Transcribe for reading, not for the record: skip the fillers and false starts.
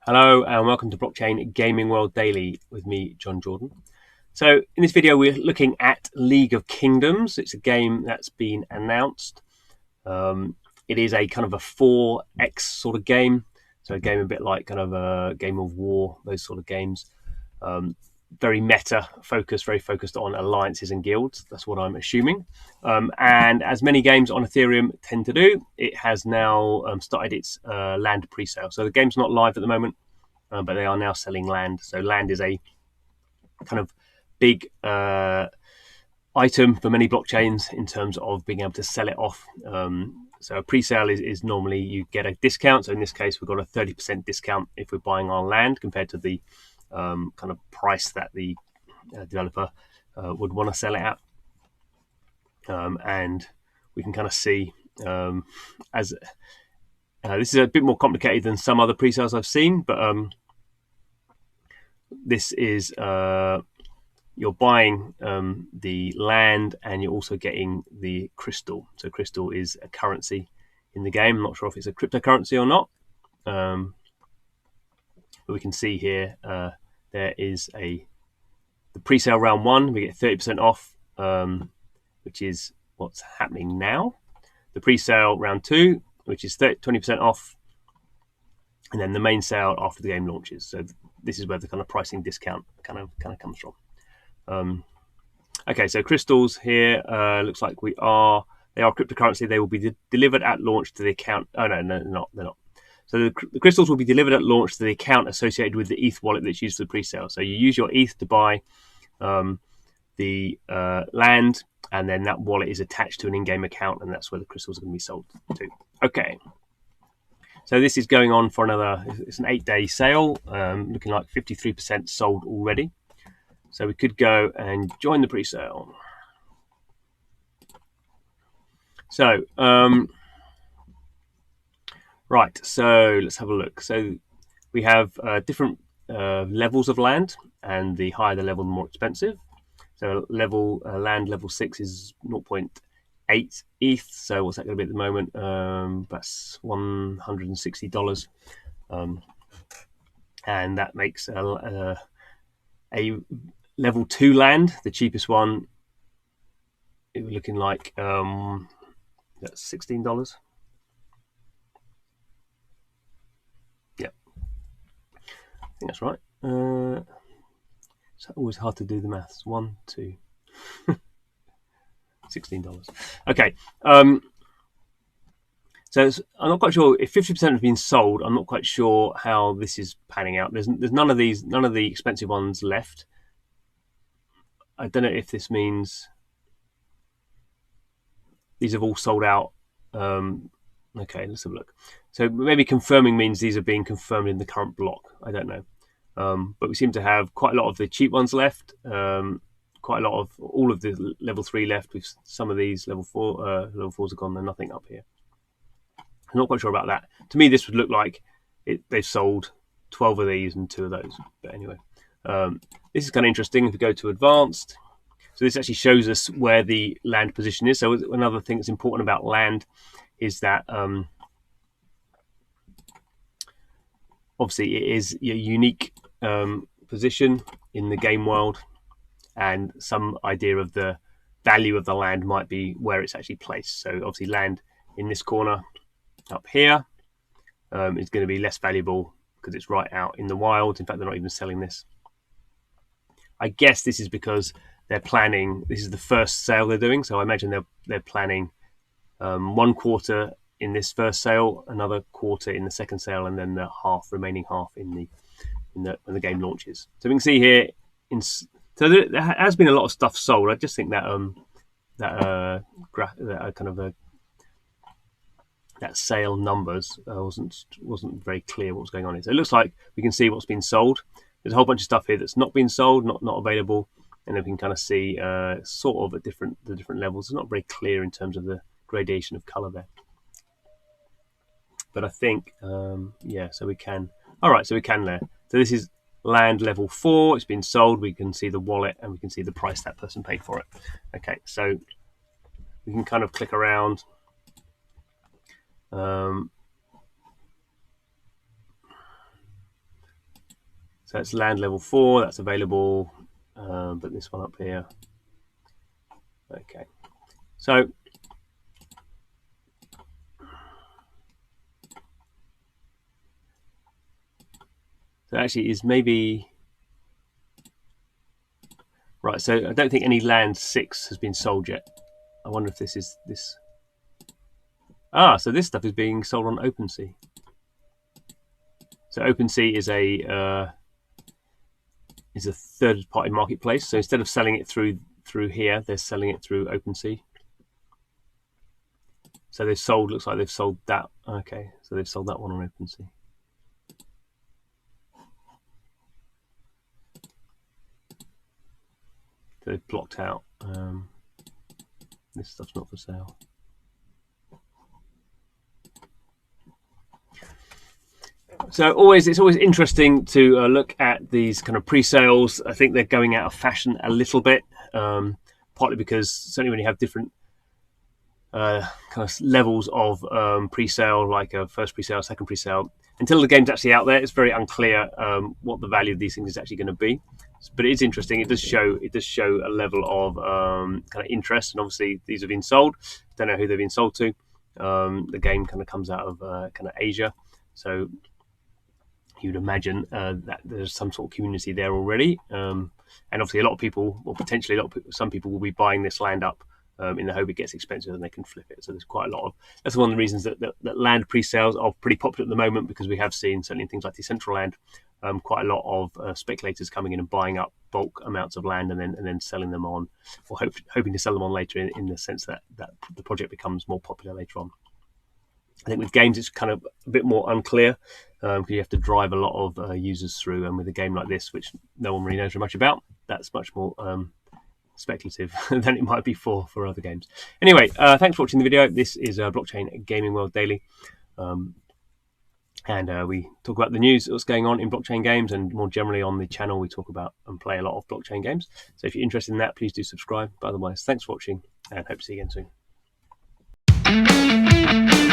Hello and welcome to Blockchain Gaming World Daily with me, John Jordan. So in this video we're looking at League of Kingdoms. It's a game that's been announced. It is a kind of a 4X sort of game. So a game a bit like kind of a Game of War, those sort of games. Very meta focused, very focused on alliances and guilds. That's what I'm assuming. And as many games on Ethereum tend to do, it has now started its land pre-sale. So the game's not live at the moment, but they are now selling land. So land is a kind of big item for many blockchains in terms of being able to sell it off. So a pre-sale is normally you get a discount. So in this case, we've got a 30% discount if we're buying our land compared to the kind of price that the developer would want to sell it at. And we can kind of see as this is a bit more complicated than some other pre-sales I've seen, but this is you're buying the land and you're also getting the crystal. So crystal is a currency in the game. I'm not sure if it's a cryptocurrency or not. But we can see here there is the pre-sale round 1. We get 30% off, which is what's happening now. The pre-sale round 2, which is 20% off, and then the main sale after the game launches. So this is where the kind of pricing discount kind of comes from. Okay, so crystals here looks like they are cryptocurrency. They will be delivered at launch to the account. Oh no, they're not. So the crystals will be delivered at launch to the account associated with the ETH wallet that's used for the pre-sale. So you use your ETH to buy the land, and then that wallet is attached to an in-game account, and that's where the crystals are going to be sold to. Okay. So this is going on for it's an 8-day sale, looking like 53% sold already. So we could go and join the pre-sale. So, right, so let's have a look. So we have different levels of land, and the higher the level, the more expensive. So land level 6 is 0.8 ETH. So what's that going to be at the moment? That's $160. And that makes a level 2 land, the cheapest one. It was looking like that's $16. Yeah, I think that's right. It's always hard to do the maths. 1, 2, $16. Okay. So I'm not quite sure if 50% have been sold. I'm not quite sure how this is panning out. There's none of the expensive ones left. I don't know if this means these have all sold out. Okay, let's have a look. So maybe confirming means these are being confirmed in the current block. I don't know. But we seem to have quite a lot of the cheap ones left. Quite a lot of all of the level 3 left. With some of these level 4 level 4s are gone. There's nothing up here. I'm not quite sure about that. To me, this would look like they've sold 12 of these and 2 of those. But anyway, this is kind of interesting. If we go to advanced, so this actually shows us where the land position is. So another thing that's important about land is that obviously it is a unique position in the game world, and some idea of the value of the land might be where it's actually placed. So obviously land in this corner up here is going to be less valuable because it's right out in the wild. In fact, they're not even selling this. I guess this is because they're planning, this is the first sale they're doing, so I imagine they're planning 1 quarter in this first sale, another quarter in the second sale, and then the remaining half when the game launches. So we can see here, so there has been a lot of stuff sold. I just think that that sale numbers wasn't very clear what was going on here. So it looks like we can see what's been sold. There's a whole bunch of stuff here that's not been sold, not available, and then we can kind of see sort of the different levels. It's not very clear in terms of the gradation of color there. But I think, yeah, so we can. All right, so we can there. So this is land level 4. It's been sold. We can see the wallet and we can see the price that person paid for it. Okay, so we can kind of click around. So it's land level 4, that's available, but this one up here. Okay, so actually is maybe right. So I don't think any land 6 has been sold yet. I wonder if this is this. So this stuff is being sold on OpenSea. So OpenSea is a third-party marketplace. So instead of selling it through here, they're selling it through OpenSea. So they've sold. Looks like they've sold that. Okay, so they've sold that one on OpenSea. So they've blocked out. This stuff's not for sale. So it's always interesting to look at these kind of pre-sales. I think they're going out of fashion a little bit, partly because certainly when you have different kind of levels of pre-sale, like a first pre-sale, second pre-sale, until the game's actually out there, it's very unclear what the value of these things is actually going to be. But it is interesting. It does show a level of kind of interest, and obviously these have been sold. Don't know who they've been sold to. The game kind of comes out of kind of Asia, so you'd imagine that there's some sort of community there already, and obviously a lot of people, or potentially some people will be buying this land up in the hope it gets expensive and they can flip it. So there's quite a lot of, that's one of the reasons that land pre-sales are pretty popular at the moment, because we have seen, certainly in things like Decentraland, quite a lot of speculators coming in and buying up bulk amounts of land and then selling them on, or hoping to sell them on later in the sense that the project becomes more popular later on. I think with games it's kind of a bit more unclear, because you have to drive a lot of users through, and with a game like this, which no one really knows very much about, that's much more speculative than it might be for other games. Anyway, thanks for watching the video. This is Blockchain Gaming World Daily, and we talk about the news that's going on in blockchain games, and more generally on the channel we talk about and play a lot of blockchain games. So if you're interested in that, please do subscribe. But otherwise, thanks for watching, and hope to see you again soon.